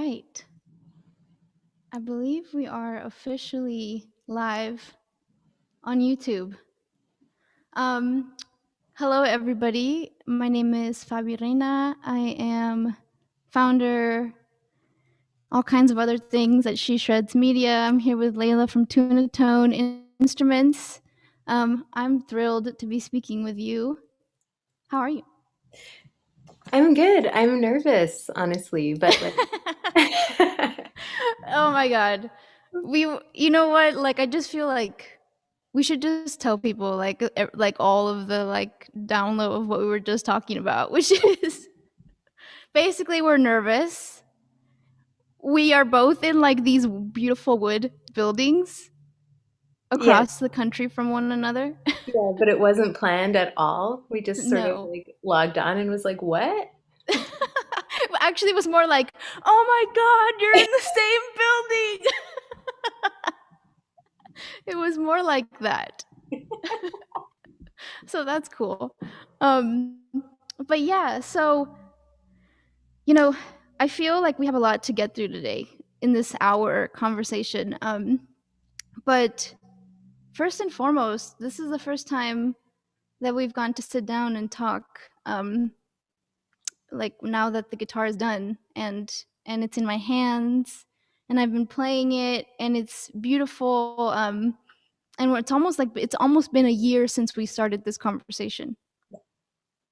right. I believe we are officially live on YouTube. Um, Hello, everybody. My name is Fabi Reyna. I am founder, all kinds of other things at She Shreds Media. I'm here with Leila from TunaTone Instruments. I'm thrilled to be speaking with you. How are you? I'm good. I'm nervous, honestly, but like Oh my god. You know what? Like I just feel like we should just tell people like all of the like download of what we were just talking about, which is basically we're nervous. We are both in like these beautiful wood buildings yeah, across the country from one another. yeah, but it wasn't planned at all. We just sort of No. like logged on and was like, "What?" Actually, it was more like, oh my god, you're in the same building. It was more like that. So that's cool. Um, but yeah, so you know, I feel like we have a lot to get through today in this hour conversation. But first and foremost, this is the first time that we've gone to sit down and talk. Like now that the guitar is done and it's in my hands, and I've been playing it, and it's beautiful. And it's almost been a year since we started this conversation.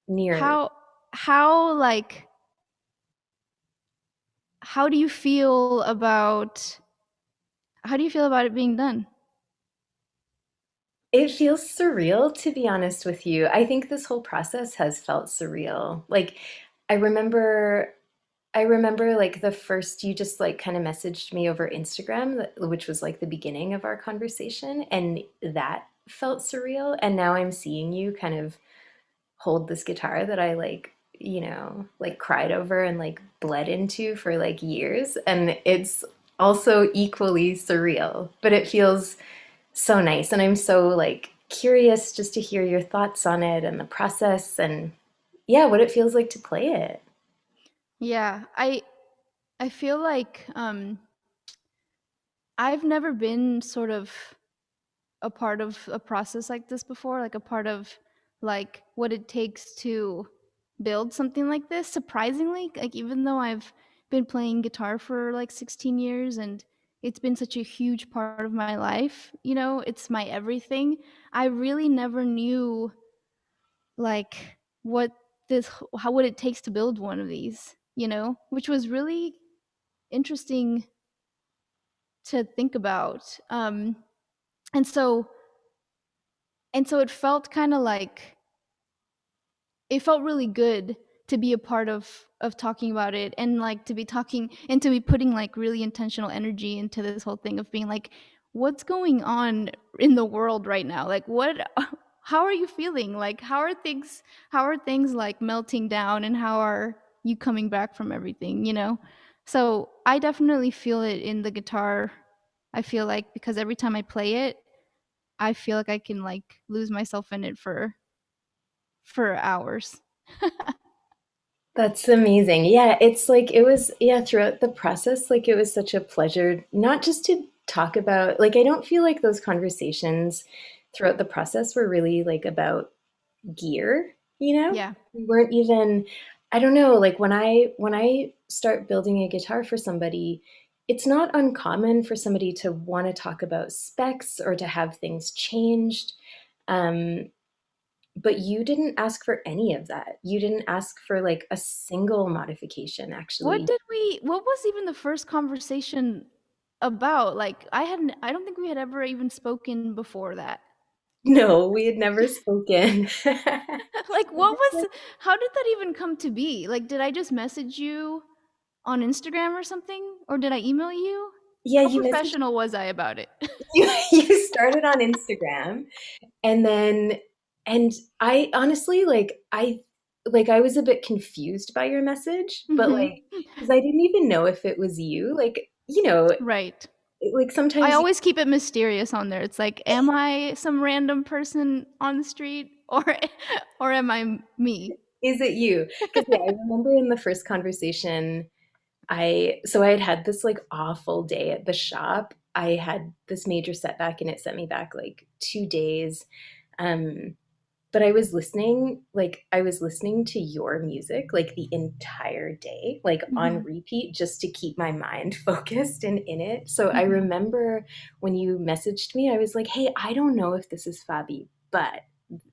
Nearly. How how like how do you feel about it being done? It feels surreal, to be honest with you. I think this whole process has felt surreal. Like I remember I remember like the first you just like kind of messaged me over Instagram, which was like the beginning of our conversation, and that felt surreal. And now I'm seeing you kind of hold this guitar that I like, like cried over and like bled into for like years. And it's also equally surreal, but it feels so nice. And I'm so like curious just to hear your thoughts on it and the process and yeah, what it feels like to play it. Yeah, I feel like I've never been sort of a part of a process like this before, like a part of like what it takes to build something like this. Surprisingly, like even though I've been playing guitar for like 16 years and it's been such a huge part of my life, it's my everything. I really never knew like what what it takes to build one of these, which was really interesting to think about. And so it felt kind of like it felt really good to be a part of talking about it, and like to be talking and to be putting like really intentional energy into this whole thing of being like, what's going on in the world right now? Like what how are you feeling? Like how are things like melting down, and how are you coming back from everything? So I definitely feel it in the guitar. I feel like because every time I play it, I feel like I can like lose myself in it for hours. That's amazing. Yeah, it's like it was, yeah, throughout the process, like it was such a pleasure, not just to talk about, like, I don't feel like those conversations throughout the process were really like about gear, you know? Yeah. We weren't even, I don't know, like when I start building a guitar for somebody, it's not uncommon for somebody to want to talk about specs or to have things changed. Um, but you didn't ask for any of that. You didn't ask for like a single modification, actually. What was even the first conversation about? Like I don't think we had ever even spoken before that. No, we had never spoken. Like what was how did that even come to be? Like did I just message you on Instagram or something, or did I email you? Yeah, How you messaged professional was I about it? you started on Instagram and then and I honestly I was a bit confused by your message, but Mhm. like because I didn't even know if it was you. Like, Right. like I sometimes always keep it mysterious on there. It's like, am I some random person on the street, or am I me? is it you? Because yeah, I remember in the first conversation I had had this like awful day at the shop. I had this major setback and it sent me back like 2 days. Um, but I was listening to your music like the entire day, like on Mhm. repeat, just to keep my mind focused and in it. So I Mhm. remember when you messaged me, I was like, hey, I don't know if this is Fabi, but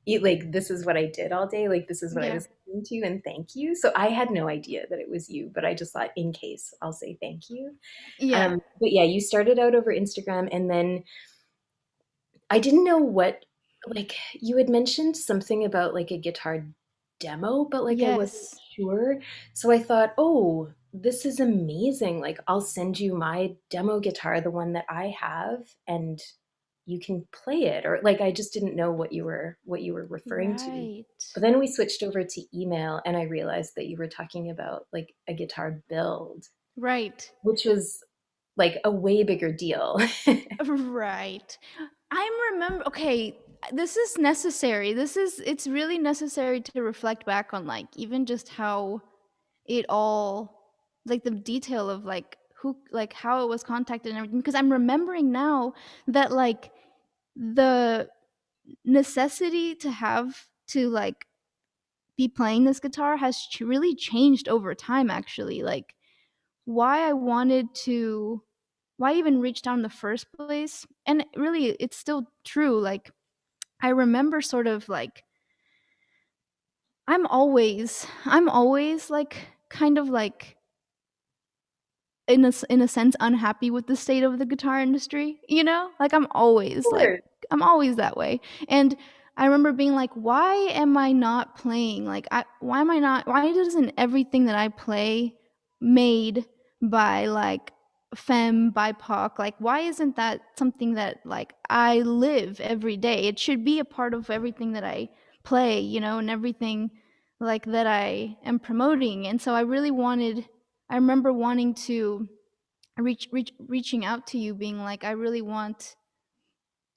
like this is what I did all day. Like this is what I Yeah. was listening to, and thank you. So I had no idea that it was you, but I just thought in case I'll say thank you. Yeah. But yeah, you started out over Instagram, and then I didn't know what, like, you had mentioned something about like a guitar demo, but like I wasn't Yes. sure. So I thought, oh, this is amazing. Like, I'll send you my demo guitar, the one that I have, and you can play it. Or like I just didn't know what you were referring to. Right. But then we switched over to email and I realized that you were talking about like a guitar build, Right. which was like a way bigger deal. Right. I'm remember okay, this is necessary. It's really necessary to reflect back on like even just how it all like the detail of like who like how it was contacted and everything because I'm remembering now that like the necessity to have to like be playing this guitar has really changed over time actually like why I wanted to why I even reached out in the first place and really it's still true like I remember sort of like I'm always like kind of like in a sense unhappy with the state of the guitar industry, you know? Like Sure. I'm always that way. And I remember being like, why am I not playing? Like why am I not why doesn't everything that I play made by like femme BIPOC like why isn't that something that like I live every day? It should be a part of everything that I play, you know, and everything like that I am promoting. And so I remember wanting to reaching out to you being like I really want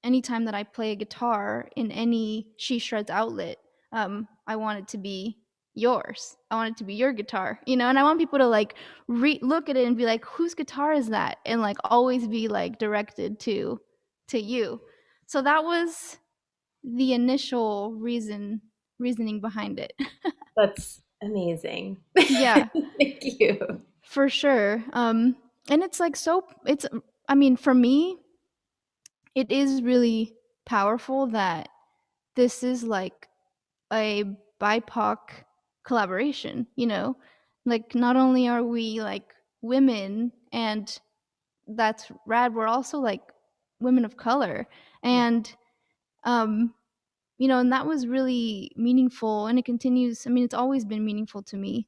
anytime that I play a guitar in any She Shreds outlet, I want it to be yours. I want it to be your guitar, you know, and I want people to like look at it and be like, whose guitar is that? And like always be like directed to you. So that was the initial reasoning behind it. That's amazing. Yeah, Thank you. for sure. And it's like it's I mean, for me, it is really powerful that this is like a BIPOC collaboration, you know? Like not only are we like women and that's rad, we're also like women of color. Yeah, And um you know, and that was really meaningful and it continues. I mean, it's always been meaningful to me.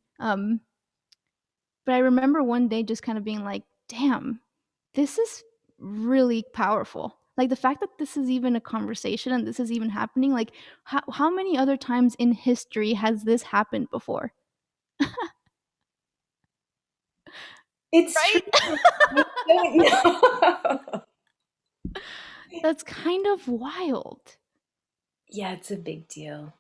But I remember one day just kind of being like, "Damn, this is really powerful." Like the fact that this is even a conversation and this is even happening, like how many other times in history has this happened before? it's true. Right? I don't know. That's kind of wild. Yeah, it's a big deal.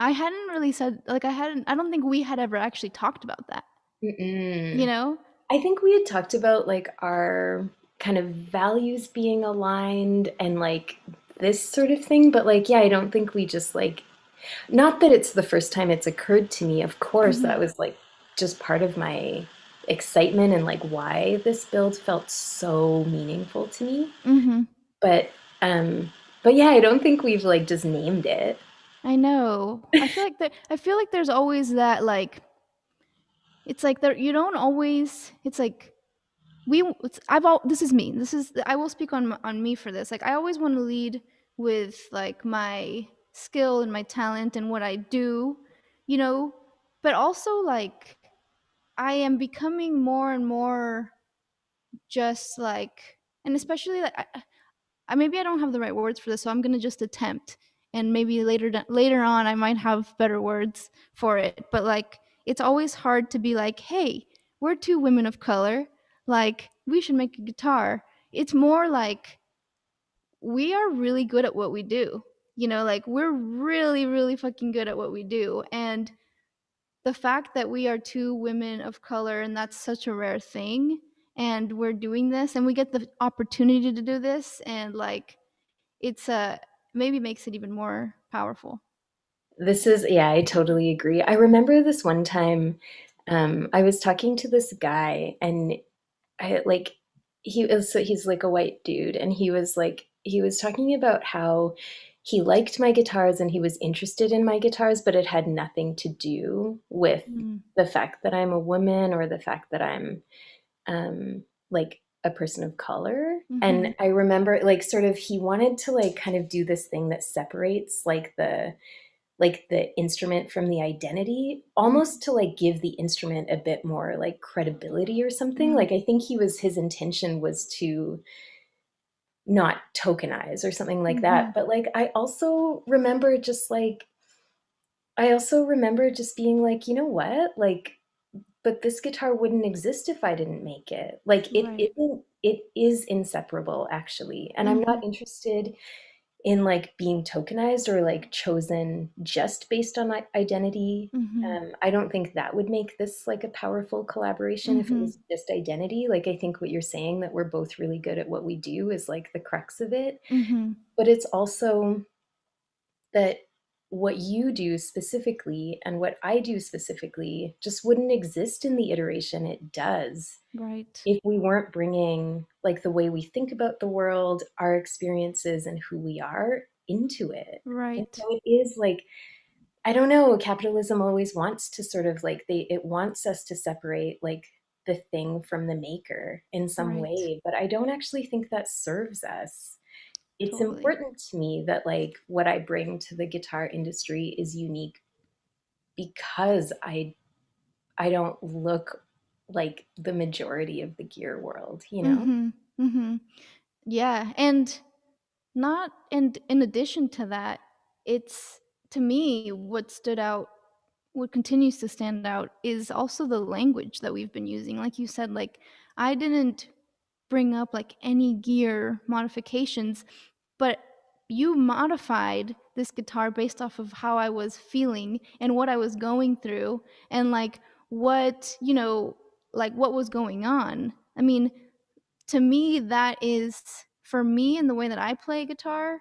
I hadn't really said like I don't think we had ever actually talked about that, you Mm-mm. know? I think we had talked about like our kind of values being aligned and like this sort of thing, but like, yeah, I don't think we just like, not that it's the first time it's occurred to me. Of course, Mhm. that was like just part of my excitement and like why this build felt so meaningful to me. Mhm. But um but yeah, I don't think we've like just named it. I know. I feel like there's always that like it's like there you don't always it's like I've all this is me. This is I will speak on me for this. Like I always want to lead with like my skill and my talent and what I do, you know, but also like I am becoming more and more just like and especially like maybe I don't have the right words for this, so I'm gonna just attempt, and maybe later on I might have better words for it. But like, it's always hard to be like, hey, we're two women of color, like we should make a guitar. It's more like we are really good at what we do. You know, like we're really, really fucking good at what we do, and the fact that we are two women of color and that's such a rare thing, and we're doing this and we get the opportunity to do this, and like it's maybe makes it even more powerful. This is, yeah, I totally agree. I remember this one time, I was talking to this guy, and I like he's like a white dude, and he was talking about how he liked my guitars and he was interested in my guitars, but it had nothing to do with Mm. the fact that I'm a woman or the fact that I'm like a person of color. And Mhm. I remember like sort of he wanted to like kind of do this thing that separates like the instrument from the identity, Mhm. almost to like give the instrument a bit more like credibility or something. Mm. Like I think his intention was to not tokenize or something like that. Mhm. But like I also remember just being like, you know what? Like, but this guitar wouldn't exist if I didn't make it. Like Right. it is inseparable actually. And I'm not Mhm. interested in like being tokenized or like chosen just based on identity. Mhm. I don't think that would make this like a powerful collaboration if it Mhm. was just identity. Like I think what you're saying that we're both really good at what we do is like the crux of it. Mhm. But it's also that what you do specifically and what I do specifically just wouldn't exist in the iteration it does Right. if we weren't bringing like the way we think about the world, our experiences, and who we are into it. And Right. so it is like, I don't know, capitalism always wants to sort of like, it wants us to separate like the thing from the maker in some Right. way, but I don't actually think that serves us. It's Totally. important to me that like what I bring to the guitar industry is unique because I don't look like the majority of the gear world, you know? Mhm. Mhm. Yeah, and not and in addition to that, it's to me what stood out, what continues to stand out is also the language that we've been using. Like you said, like I didn't bring up like any gear modifications, but you modified this guitar based off of how I was feeling and what I was going through, and like what, like what was going on. I mean, to me that is, for me and the way that I play guitar,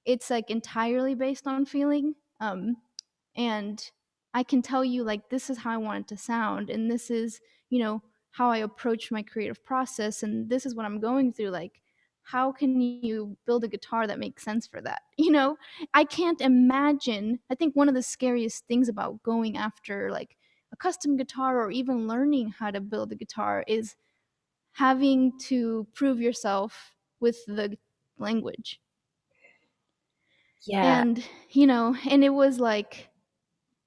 it's like entirely based on feeling. And I can tell you like this is how I want it to sound, and this is, how I approach my creative process, and this is what I'm going through. Like, how can you build a guitar that makes sense for that? I can't imagine. I think one of the scariest things about going after like a custom guitar or even learning how to build a guitar is having to prove yourself with the language. Yeah, And, and it was like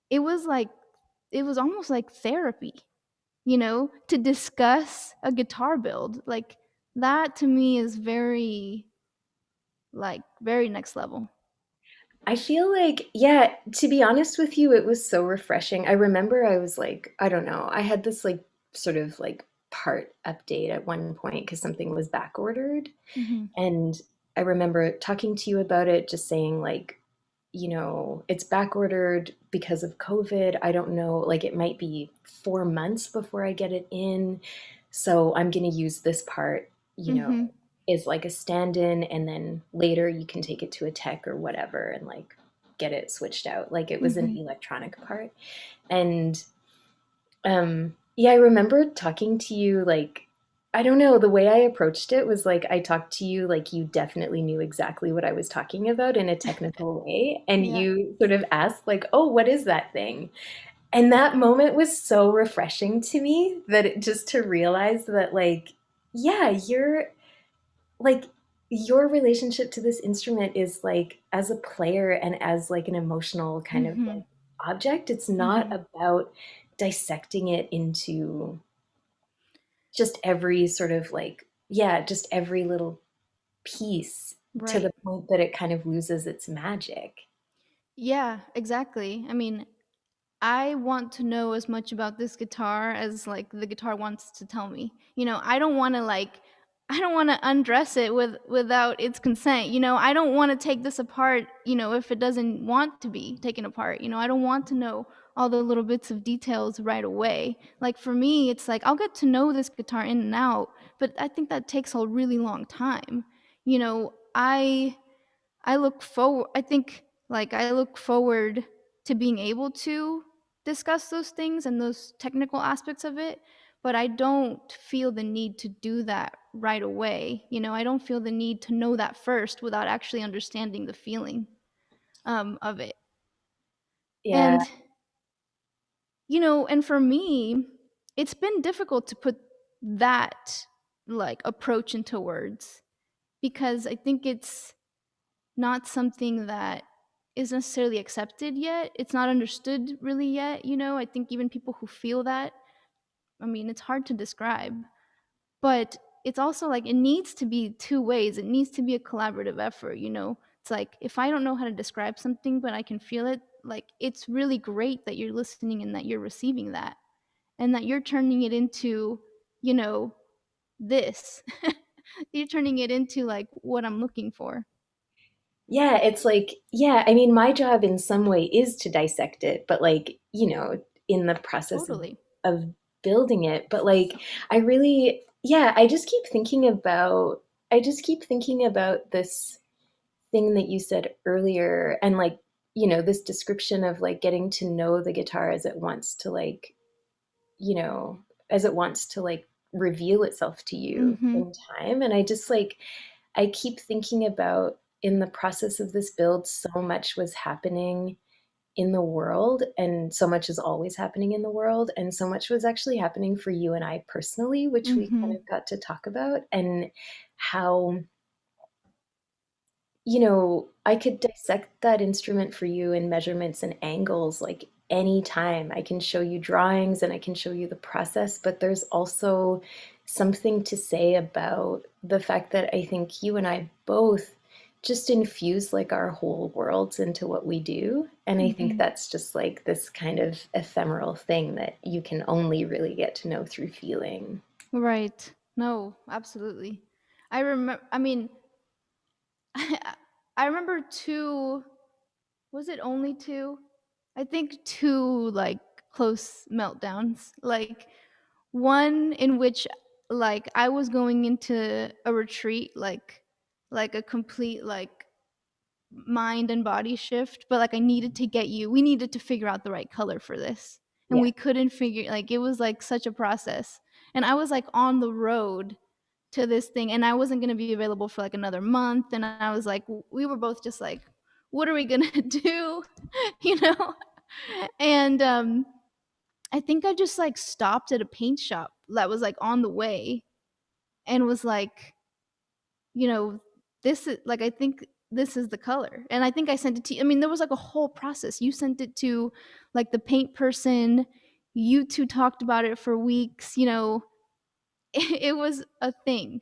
it was almost like therapy, to discuss a guitar build. Like that to me is very, like very next level. I feel like, yeah, to be honest with you, it was so refreshing. I remember I was like, I don't know, I had this like sort of like part update at one point because something was back ordered. Mhm. And I remember talking to you about it, just saying like, it's back ordered because of COVID. I don't know, like it might be 4 months before I get it in. So I'm going to use this part, Mhm. is like a stand-in, and then later you can take it to a tech or whatever and like get it switched out. Like it was an Mhm. electronic part. And yeah, I remember talking to you like, I don't know, the way I approached it was like I talked to you like you definitely knew exactly what I was talking about in a technical way. And Yeah. you sort of asked, like, oh, what is that thing? And that moment was so refreshing to me that just to realize that, like, yeah, like, your relationship to this instrument is like as a player and as like an emotional kind of like Mhm. object. It's not Mhm. about dissecting it into just every sort of like, yeah, just every little piece to Right. the point that it kind of loses its magic. Yeah, exactly. I mean, I want to know as much about this guitar as like the guitar wants to tell me. I don't want to like I don't want to undress it without its consent. I don't want to take this apart, if it doesn't want to be taken apart. I don't want to know all the little bits of details right away. Like for me, it's like I'll get to know this guitar in and out, but I think that takes a really long time. You know, I look forward I think like I look forward to being able to discuss those things and those technical aspects of it, but I don't feel the need to do that right away. You know, I don't feel the need to know that first without actually understanding the feeling of it. Yeah. And you know, and for me, it's been difficult to put that like approach into words because I think it's not something that is necessarily accepted yet. It's not understood really yet, you know? I think even people who feel that, I mean, it's hard to describe. But it's also like it needs to be two ways. It needs to be a collaborative effort, you know? It's like if I don't know how to describe something but I can feel it, like it's really great that you're listening and that you're receiving that and that you're turning it into, you know, this. You're turning it into like what I'm looking for. Yeah, it's like, yeah, I mean, my job in some way is to dissect it, but like, in the process Totally. of building it. But like, I really, yeah, I just keep thinking about this thing that you said earlier and like, this description of like getting to know the guitar as it wants to like, you know, as it wants to like reveal itself to you Mhm. in time. And I just like, I keep thinking about in the process of this build, so much was happening in the world, and so much is always happening in the world, and so much was actually happening for you and I personally, which we kind Mhm. of got to talk about, and how I could dissect that instrument for you in measurements and angles like anytime. I can show you drawings and I can show you the process, but there's also something to say about the fact that I think you and I both just infuse like our whole worlds into what we do. And I think Mhm. that's just like this kind of ephemeral thing that you can only really get to know through feeling. Right. No, absolutely. I remember I mean, I remember two, was it only two? I think two like close meltdowns. Like one in which like I was going into a retreat like a complete like mind and body shift, but like I needed to get you we needed to figure out the right color for this. And Yeah. we couldn't figure like it was like such a process. And I was like on the road to this thing and I wasn't going to be available for like another month and I was like we were both just like what are we going to do? You know? And I think I just like stopped at a paint shop that was like on the way and was like, you know, this is like I think this is the color. And I think I sent it to you. I mean, there was like a whole process. You sent it to like the paint person. You two talked about it for weeks, you know. It was a thing.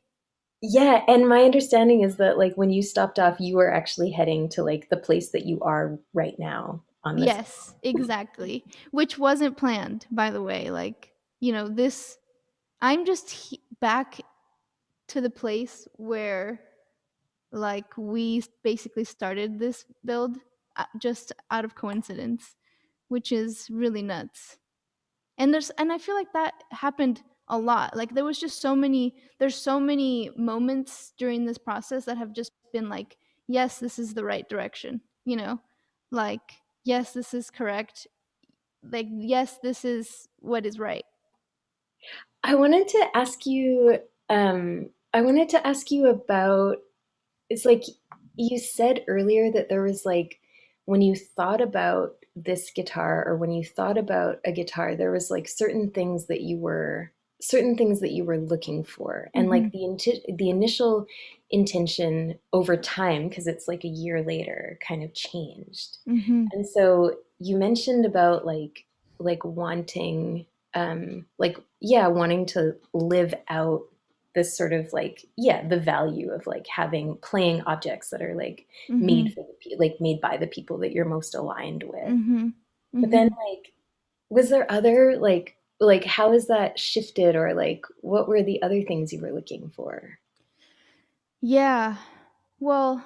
Yeah, and my understanding is that like when you stopped off, you were actually heading to like the place that you are right now on this. Yes, exactly. Which wasn't planned, by the way. Like, you know, this I'm just back to the place where like we basically started this build just out of coincidence, which is really nuts. And I feel like that happened a lot. Like there was just there's so many moments during this process that have just been like, yes, this is the right direction, you know? Like, yes, this is correct. Like, yes, this is what is right. I wanted to ask you, I wanted to ask you about, it's like you said earlier that there was like when you thought about this guitar or when you thought about a guitar, there was like certain things that you were looking for. And like Mhm. the initial intention over time, because it's like a year later, kind of changed. Mhm. And so you mentioned about like wanting like yeah, wanting to live out this sort of like yeah, the value of like having playing objects that are like Mhm. made by the people that you're most aligned with. Mhm. But then Mhm. like was there other like how has that shifted or like what were the other things you were looking for? Yeah. Well,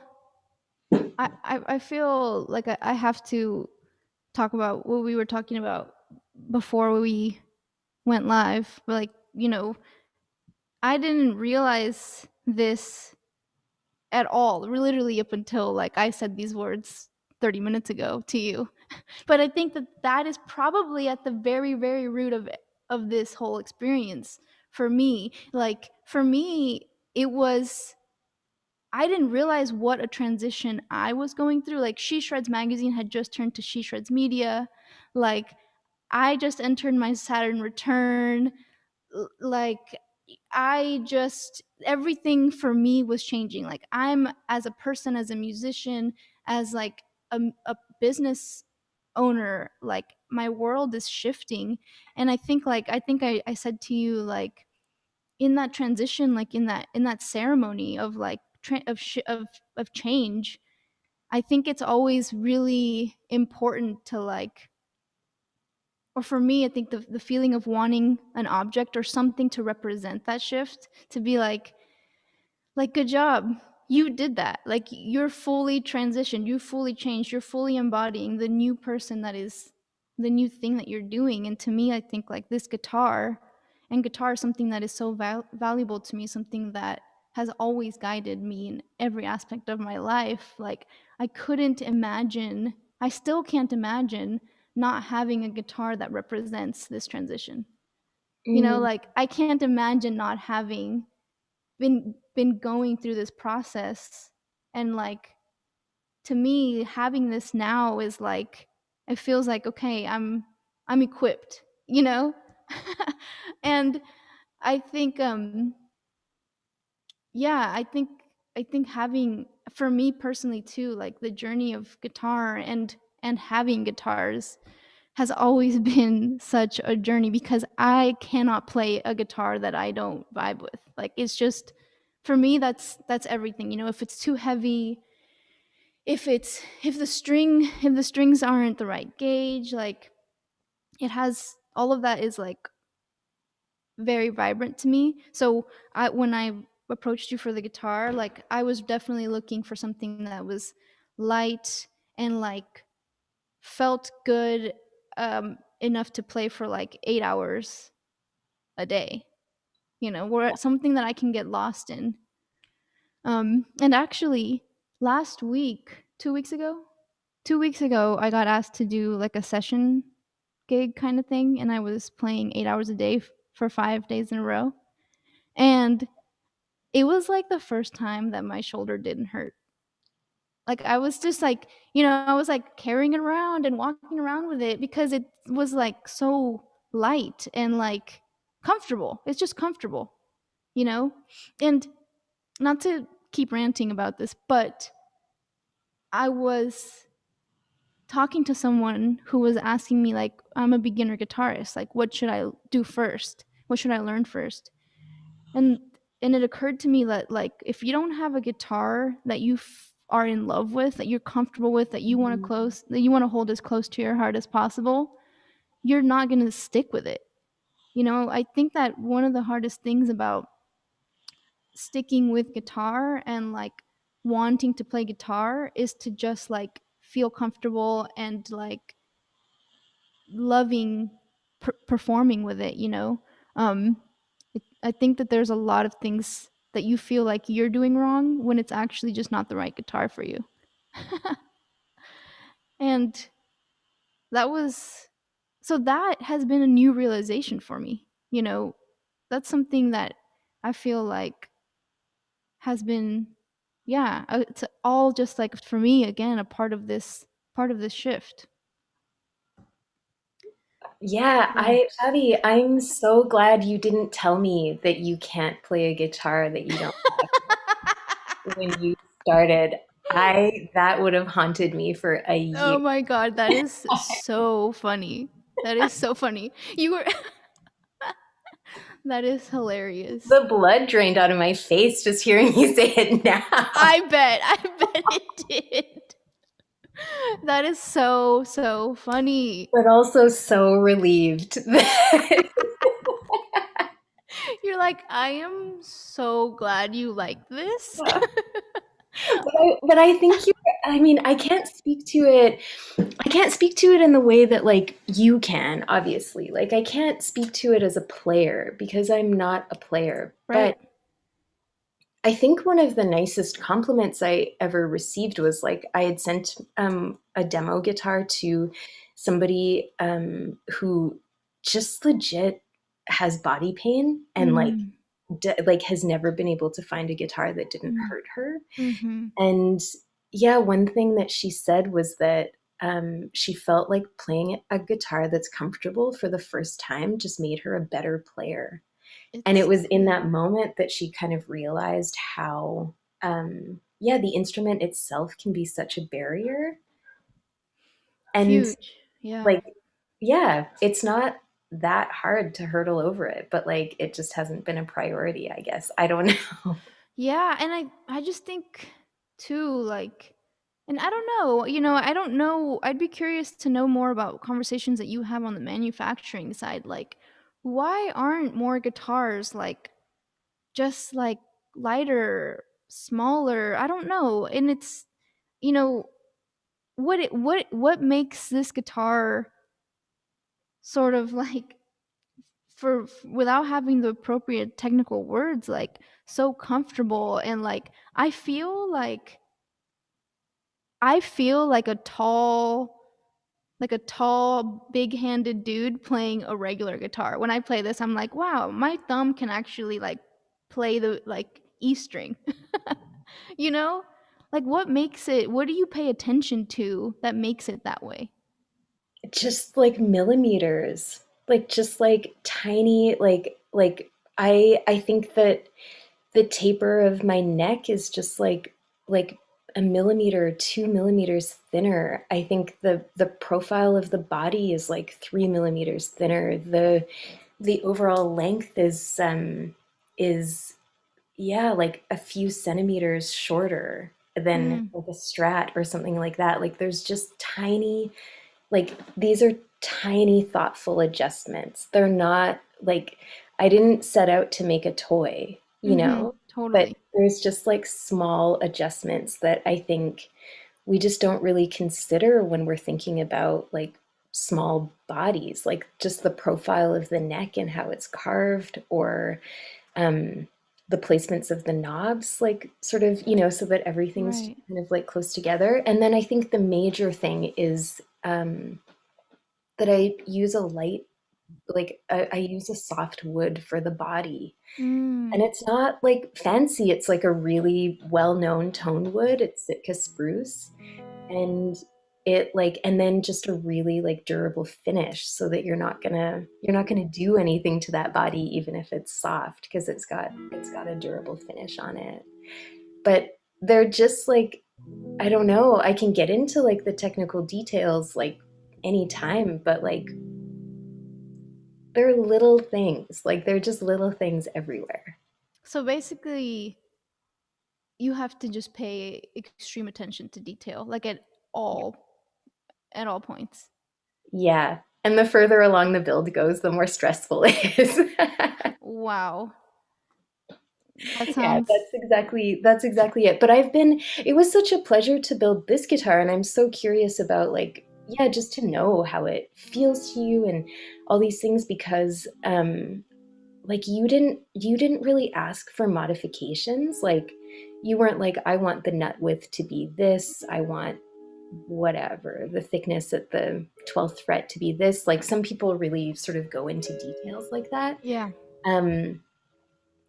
I feel like I have to talk about what we were talking about before we went live. But like, I didn't realize this at all, literally up until like I said these words 30 minutes ago to you. But I think that that is probably at the very, very root of this whole experience for me. Like for me, it was I didn't realize what a transition I was going through. Like She Shreds magazine had just turned to She Shreds Media. Like I just entered my Saturn return. Like I just everything for me was changing. Like I'm as a person, as a musician, as like a business owner, like my world is shifting. And I think I said to you, like in that transition, like in that ceremony of like of change, I think it's always really important to like, or for me, I think the feeling of wanting an object or something to represent that shift, to be like, good job. You did that. Like, you're fully transitioned. You fully changed. You're fully embodying the new person that is the new thing that you're doing. And to me, I think like this guitar, and guitar is something that is so valuable to me, something that has always guided me in every aspect of my life. Like, I couldn't imagine, I still can't imagine not having a guitar that represents this transition. Mm, Like I can't imagine not having been going through this process. And like, to me, having this now is like, it feels like, okay, I'm equipped, you know. And I think yeah, I think having, for me personally too, like the journey of guitar and having guitars has always been such a journey, because I cannot play a guitar that I don't vibe with. Like it's just, for me, that's everything. If it's too heavy, if the strings aren't the right gauge, like it has all of that is like very vibrant to me. So when I approached you for the guitar, like I was definitely looking for something that was light and like felt good, enough to play for like 8 hours a day. Where something that I can get lost in. And actually, last week, 2 weeks ago, I got asked to do like a session gig kind of thing, and I was playing 8 hours a day for 5 days in a row. And it was like the first time that my shoulder didn't hurt. Like I was just like, I was like carrying it around and walking around with it because it was like so light and like comfortable. It's just comfortable, you know? And not to keep ranting about this, but I was talking to someone who was asking me, like, I'm a beginner guitarist, like what should I do first? What should I learn first? And it occurred to me that like if you don't have a guitar that you are in love with, that you're comfortable with, that you want to hold as close to your heart as possible, you're not going to stick with it. I think that one of the hardest things about sticking with guitar and like wanting to play guitar is to just like feel comfortable and like loving performing with it. um I think that there's a lot of things that you feel like you're doing wrong when it's actually just not the right guitar for you. And that was so that has been a new realization for me. That's something that I feel like has been, yeah, it's all just like, for me, again, a part of this shift. yeah, Yeah. Fabi, I'm so glad you didn't tell me that you can't play a guitar that you don't when you started. That would have haunted me for a year. Oh my god, that is so funny. That is so funny. You were That is hilarious. The blood drained out of my face just hearing you say it now. I bet it did. That is so, so funny. But also so relieved. You're like, I am so glad you like this. But I think I mean, I can't speak to it. I can't speak to it in the way that like you can, obviously. Like I can't speak to it as a player because I'm not a player. Right. But I think one of the nicest compliments I ever received was like I had sent a demo guitar to somebody who just legit has body pain and like Mm, like has never been able to find a guitar that didn't mm, hurt her. mhm. And yeah, one thing that she said was that she felt like playing a guitar that's comfortable for the first time just made her a better player. And it It's was in yeah, that moment that she kind of realized how, yeah, the instrument itself can be such a barrier. And huge. Yeah. like, yeah, it's not that hard to hurdle over it, but like it just hasn't been a priority, I guess. I don't know. Yeah, and I just think too like and I don't know, I don't know. I'd be curious to know more about conversations that you have on the manufacturing side. Like, why aren't more guitars like just like lighter, smaller? I don't know. And it's you know what makes this guitar sort of like without having the appropriate technical words like so comfortable and like I feel like a tall big-handed dude playing a regular guitar. When I play this I'm like, wow, my thumb can actually like play the like E string. you know like what do you pay attention to that makes it that way? Just like millimeters, like just like tiny, like I think that the taper of my neck is just like a millimeter, 2 millimeters thinner. I think the profile of the body is like 3 millimeters thinner. The overall length is yeah, like a few centimeters shorter than Mm, like a Strat or something like that. Like there's just tiny like these are tiny, thoughtful adjustments. They're not like I didn't set out to make a toy, you mhm, know, but totally. there's just like small adjustments that I think we just don't really consider when we're thinking about like small bodies, like just the profile of the neck and how it's carved, or um, the placements of the knobs, like sort of, so that everything's Right. kind of like close together. And then I think the major thing is that I use a light, like I use a soft wood for the body. Mm, And it's not like fancy, it's like a really well-known tone wood. It's Sitka spruce. And it like, and then just a really like durable finish so that you're not gonna do anything to that body, even if it's soft, because it's got a durable finish on it. But they're just like, I don't know, I can get into like the technical details like anytime, but like they're little things. Like they're just little things everywhere. so basically you have to just pay extreme attention to detail like at all points. Yeah. And the further along the build goes, the more stressful it is. Wow, that Yeah, sounds that's exactly it. But it was such a pleasure to build this guitar, and I'm so curious about like, yeah, just to know how it feels to you and all these things, because like you didn't really ask for modifications. Like you weren't like, I want the nut width to be this, I want whatever, the thickness at the 12th fret to be this. Like some people really sort of go into details like that. yeah. Um,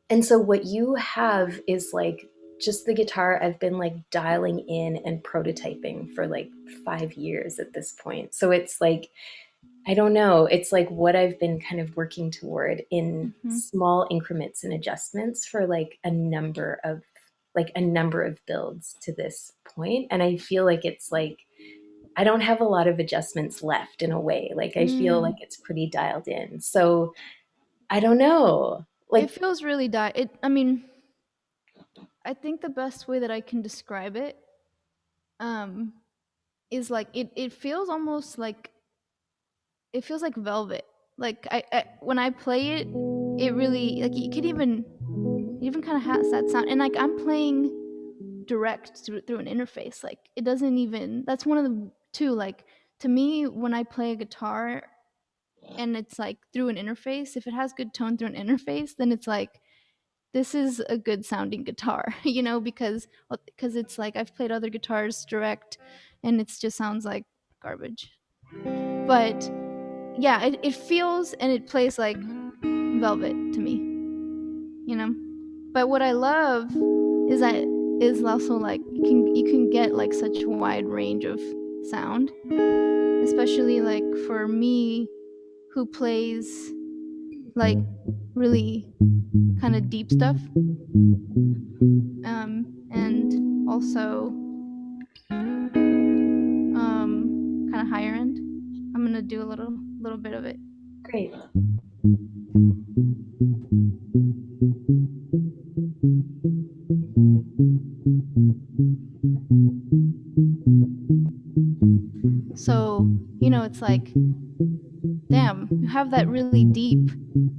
and so what you have is like just the guitar I've been like dialing in and prototyping for like 5 years at this point. So it's like, I don't know, it's like what I've been kind of working toward in Mhm. small increments and adjustments for like a number of builds to this point. And I feel like it's like I don't have a lot of adjustments left in a way. Like I feel like Mm. it's pretty dialed in. So I don't know. It Like, feels really it I mean, I think the best way that I can describe it um is like it feels almost like it feels like velvet. Like I when I play it, it really like it even kind of has that sound. And like I'm playing. direct through an interface. Like it doesn't even, that's one of the two, like to me when I play a guitar and it's like through an interface, if it has good tone through an interface, then it's like this is a good sounding guitar, you know, because it's like I've played other guitars direct and it just sounds like garbage. But yeah, it feels and it plays like velvet to me, you know. But what I love is that is also like you can get like such a wide range of sound, especially like for me who plays like really kind of deep stuff, and also kind of higher end. I'm gonna do a little bit of it. Great. So you know, it's like, damn, you have that really deep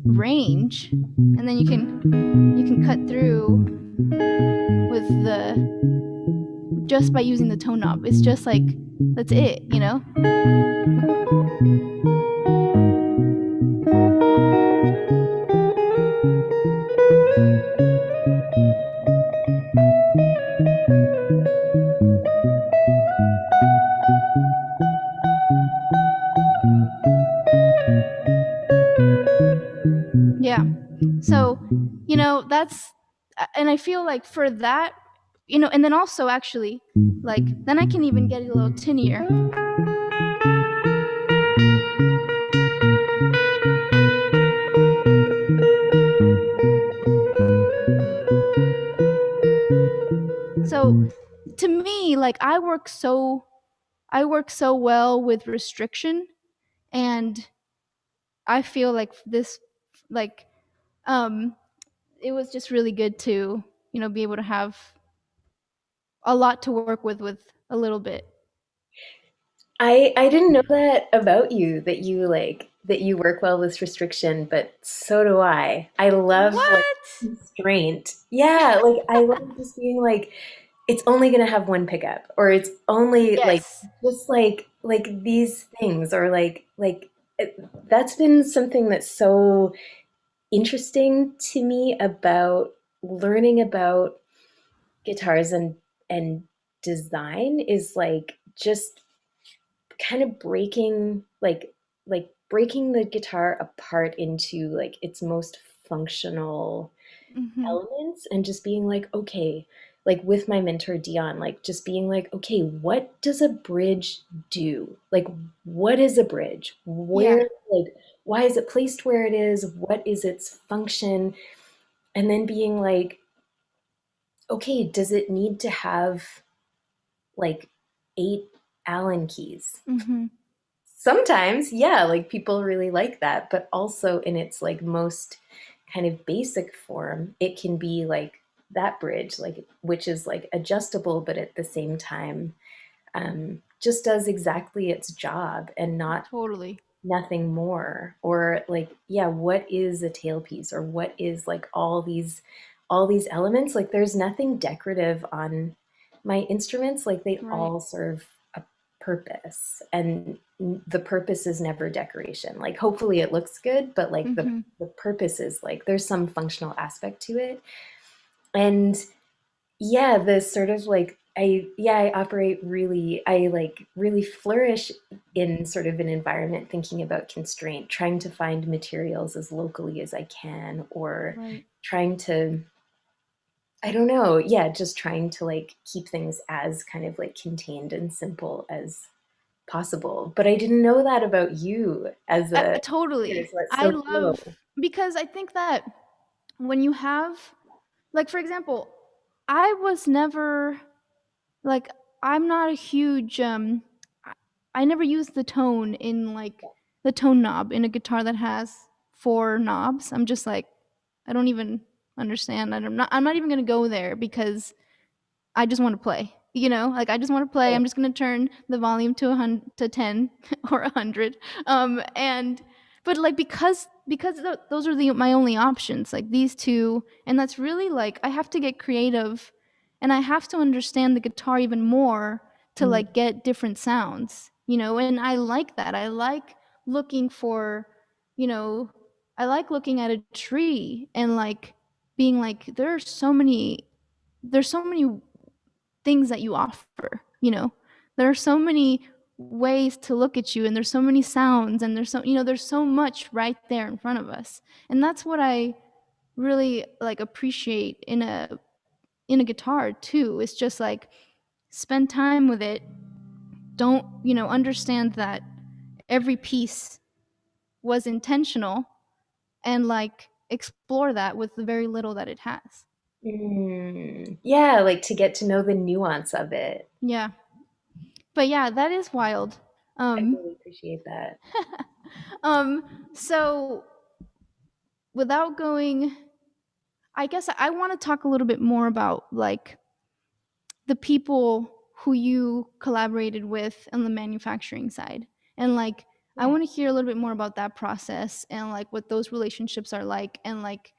range, and then you can cut through with the just by using the tone knob. It's just like that's it, you know. Yeah. So, you know, that's, and I feel like for that, you know, and then also actually, like, then I can even get a little tinnier. So to me, like, I work so well with restriction, and I feel like this, like, um, it was just really good to, you know, be able to have a lot to work with a little bit. I didn't know that about you, that you work well with restriction, but so do I. I love like What? constraint. Yeah, like I love just being like it's only gonna have one pickup, or it's only like Yes. just like these things, or that's been something that's so interesting to me about learning about guitars and design is like just kind of breaking the guitar apart into like its most functional Hmm. elements and just being like, okay, like with my mentor Dion, like just being like, okay, what does a bridge do? Like, what is a bridge? Yeah. Like, why is it placed where it is? What is its function? And then being like, okay, does it need to have like 8 Allen keys? Hmm. Sometimes, yeah, like people really like that, but also in its like most kind of basic form, it can be like that bridge, like which is like adjustable, but at the same time, just does exactly its job and not Totally. nothing more. Or like, yeah, what is a tailpiece, or what is like all these elements? Like there's nothing decorative on my instruments, like they Right. all serve a purpose, and the purpose is never decoration. Like hopefully it looks good, but like the Hmm. the purpose is like there's some functional aspect to it. And yeah, the sort of like I operate really, I like really flourish in sort of an environment thinking about constraint, trying to find materials as locally as I can, or Right. trying to, I don't know, yeah, just trying to like keep things as kind of like contained and simple as possible. But I didn't know that about you as a creator, Totally. so that's I so love, cool. because I think that when you have, like, for example, I was never like, I'm not a huge I, I never used the tone in like the tone knob in a guitar that has four knobs. I'm just like, I don't even understand. I'm not even going to go there because I just want to play. You know, like I just want to play. I'm just going to turn the volume to 100 to 10 or 100. And but like because those are my only options, like these two, and that's really like I have to get creative and I have to understand the guitar even more to Mm. like get different sounds, and I like that. I like looking for, you know, I like looking at a tree and like being like there's so many things that you offer. There are so many ways to look at you, and there's so many sounds, and there's so much right there in front of us. And that's what I really like appreciate in a guitar too. It's just like spend time with it. Don't, understand that every piece was intentional, and like explore that with the very little that it has. Mm. Yeah, like to get to know the nuance of it. Yeah. But yeah, that is wild. I Um really appreciate that. um so without going, I guess I want to talk a little bit more about like the people who you collaborated with on the manufacturing side. And like I Yeah. want to hear a little bit more about that process and like what those relationships are like, and like,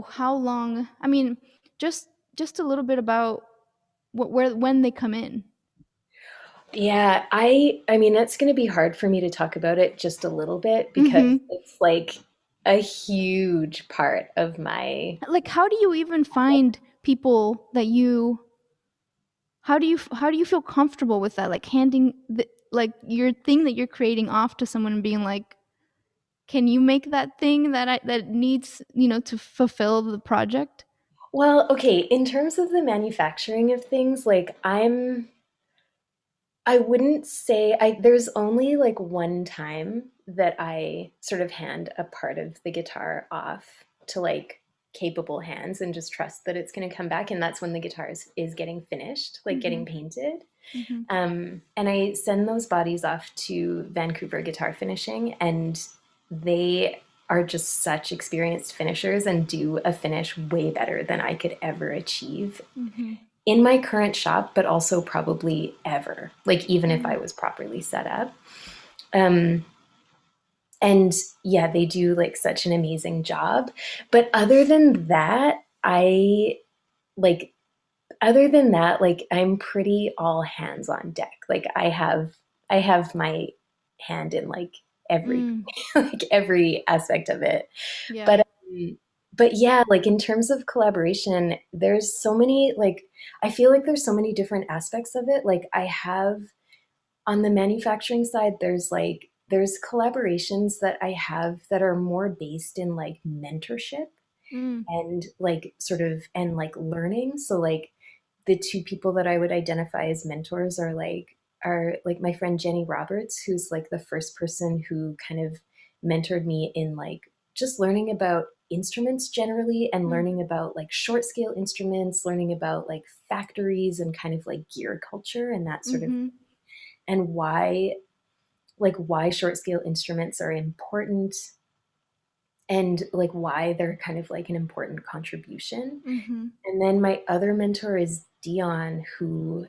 how long, I mean, just a little bit about where when they come in. Yeah, I mean that's going to be hard for me to talk about it just a little bit because Mhm. it's like a huge part of my. Like how do you even find people that you how do you feel comfortable with that, like handing like your thing that you're creating off to someone and being like, can you make that thing that needs, to fulfill the project? Well, okay, in terms of the manufacturing of things, like I wouldn't say there's only like one time that I sort of hand a part of the guitar off to like capable hands and just trust that it's going to come back. And that's when the guitar is getting finished, like getting Mhm. painted. Mhm. And I send those bodies off to Vancouver Guitar Finishing, and they are just such experienced finishers and do a finish way better than I could ever achieve Mhm. in my current shop, but also probably ever, like even if I Mm. was properly set up. Um, and yeah, they do like such an amazing job. But like, other than that, like I'm pretty all hands on deck. Like I have my hand in like every Mm. like every aspect of it. Yeah. But but yeah, like in terms of collaboration, there's so many like I feel like there's so many different aspects of it. Like I have on the manufacturing side, there's collaborations that I have that are more based in like mentorship Mm. and like sort of and like learning. So like the two people that I would identify as mentors are like my friend Jenny Roberts, who's like the first person who kind of mentored me in like just learning about instruments generally and Mm. learning about like short scale instruments, learning about like factories and kind of like gear culture and that sort of, Mhm. and why short scale instruments are important and like why they're kind of like an important contribution. Mhm. And then my other mentor is Dion, who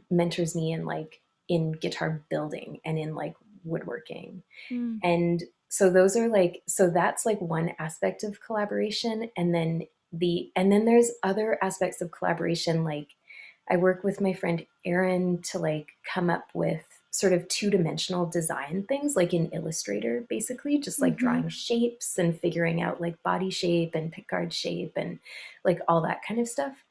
mentors me in like in guitar building and in like woodworking. Mm. And so those are like so that's like one aspect of collaboration. And then there's other aspects of collaboration. Like I work with my friend Erin to like come up with sort of two-dimensional design things like in Illustrator, basically just like Mhm. drawing shapes and figuring out like body shape and pickguard shape and like all that kind of stuff.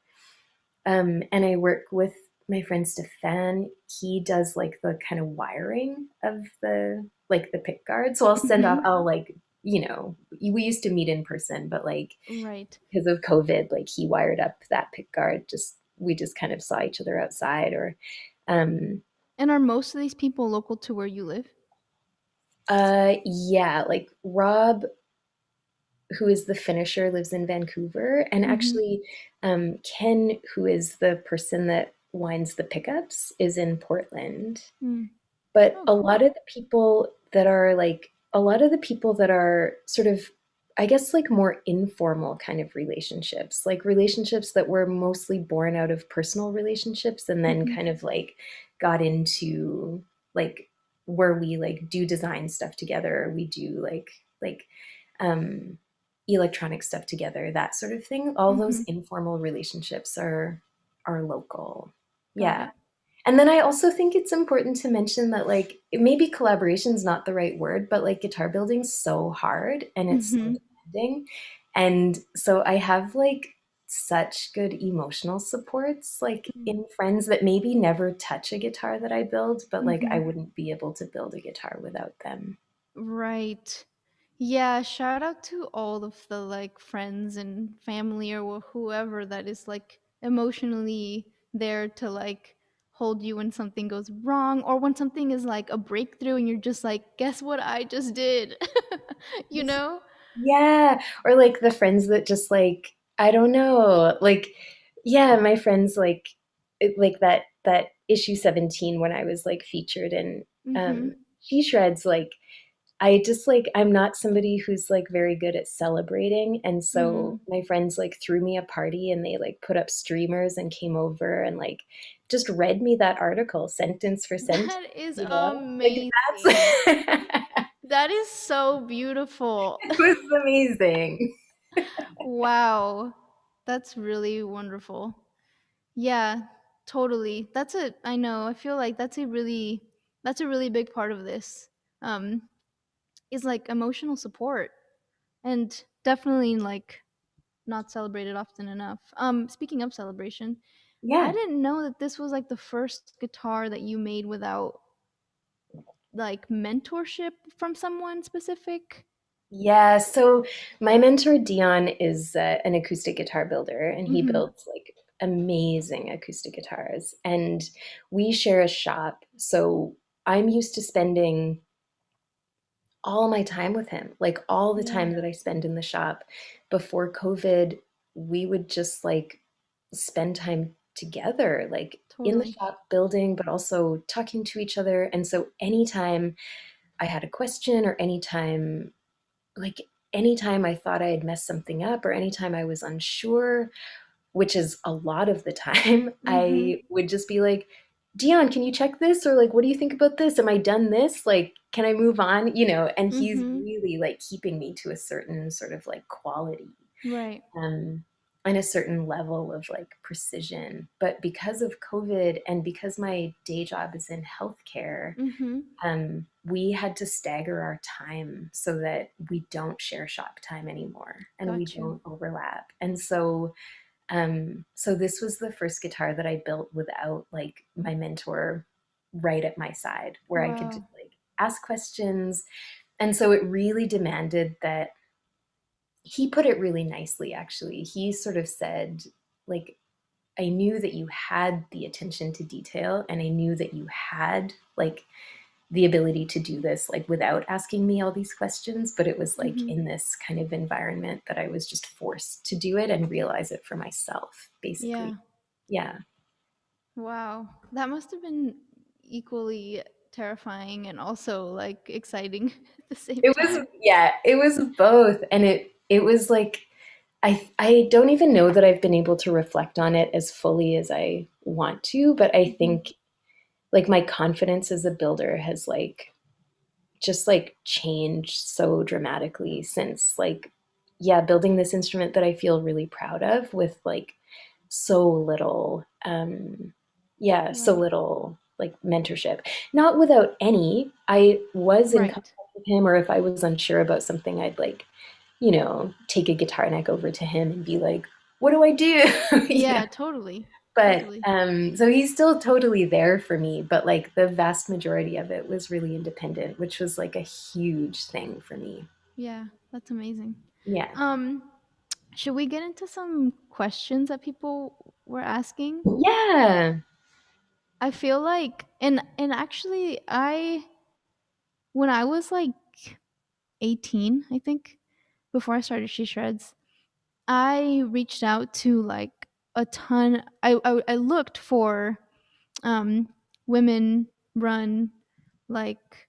And I work with my friend Stefan. He does like the kind of wiring of the pick guard. So Mhm. I'll like, we used to meet in person, but like Right. because of COVID, like he wired up that pick guard. We just kind of saw each other outside or, um, And are most of these people local to where you live? yeah, like Rob, who is the finisher, lives in Vancouver, and Mhm. actually, Ken, who is the person that winds the pickups, is in Portland. Mm. But Oh, cool. a lot of the people that are sort of, I guess, like more informal kind of relationships, like relationships that were mostly born out of personal relationships and then Mhm. kind of like got into like where we like do design stuff together. We do like um electronic stuff together, that sort of thing. All those Mhm. informal relationships are local. Got Yeah. it. And then I also think it's important to mention that like maybe collaboration is not the right word, but like guitar building's so hard and it's so Mhm. demanding. And so I have like such good emotional supports like Mm. in friends that maybe never touch a guitar that I build, but like I Mhm. wouldn't be able to build a guitar without them. Right. Yeah, shout out to all of the like friends and family or whoever that is like emotionally there to like hold you when something goes wrong or when something is like a breakthrough and you're just like, guess what I just did? You know? Yeah, or like the friends that just like I don't know, like yeah, my friends like like that issue 17 when I was like featured in Mhm. She Shreds, like I just like I'm not somebody who's like very good at celebrating, and so Mm. my friends like threw me a party and they like put up streamers and came over and like just read me that article sentence for sentence, That is you know? Like amazing. that's That is so beautiful. it was amazing. Wow. That's really wonderful. Yeah, totally. That's a I know. I feel like that's a really big part of this. Um is like emotional support and definitely like not celebrated often enough. Speaking of celebration, I Yeah. didn't know that this was like the first guitar that you made without like mentorship from someone specific. Yeah, so my mentor Dion is an acoustic guitar builder, and he Mhm. builds like amazing acoustic guitars. And we share a shop, so I'm used to spending all my time with him, like all the Yeah, time that I spend in the shop. Before COVID, we would just like spend time together, like in the totally. shop building, but also talking to each other. And so anytime I had a question or like anytime I thought I had messed something up or anytime I was unsure, which is a lot of the time, Mhm. I would just be like, Dion, can you check this? Or like, what do you think about this? Am I done this? Like, can I move on? You know, and he's Mhm. really like keeping me to a certain sort of like quality Right. um, and a certain level of like precision. But because of COVID and because my day job is in healthcare, Mhm. we had to stagger our time so that we don't share shop time anymore and we Got you. don't overlap. And so, so this was the first guitar that I built without like my mentor right at my side, where I could just Wow. like ask questions. And so it really demanded that he put it really nicely, actually. He sort of said, like, I knew that you had the attention to detail and I knew that you had like the ability to do this like without asking me all these questions, but it was like Mhm. in this kind of environment that I was just forced to do it and realize it for myself, Yeah. basically. Yeah. Wow. That must have been equally terrifying and also like exciting at the same It was time. yeah, it was both. And it was like I don't even know that I've been able to reflect on it as fully as I want to, but I Mhm. think like my confidence as a builder has like just like changed so dramatically since like yeah, building this instrument that I feel really proud of with like so little yeah, so Right. little like mentorship. Not without any. I was in contact Right. with him, or if I was unsure about something, I'd like, you know, take a guitar neck over to him and be like, what do I do? You know? Yeah, totally. But Totally. so he's still totally there for me, but like the vast majority of it was really independent, which was like a huge thing for me. Yeah, that's amazing. Yeah. Um should we get into some questions that people were asking? Yeah. I feel like and actually I when I was like 18, I think, before I started She Shreds, I reached out to like a ton. I looked for um, women run like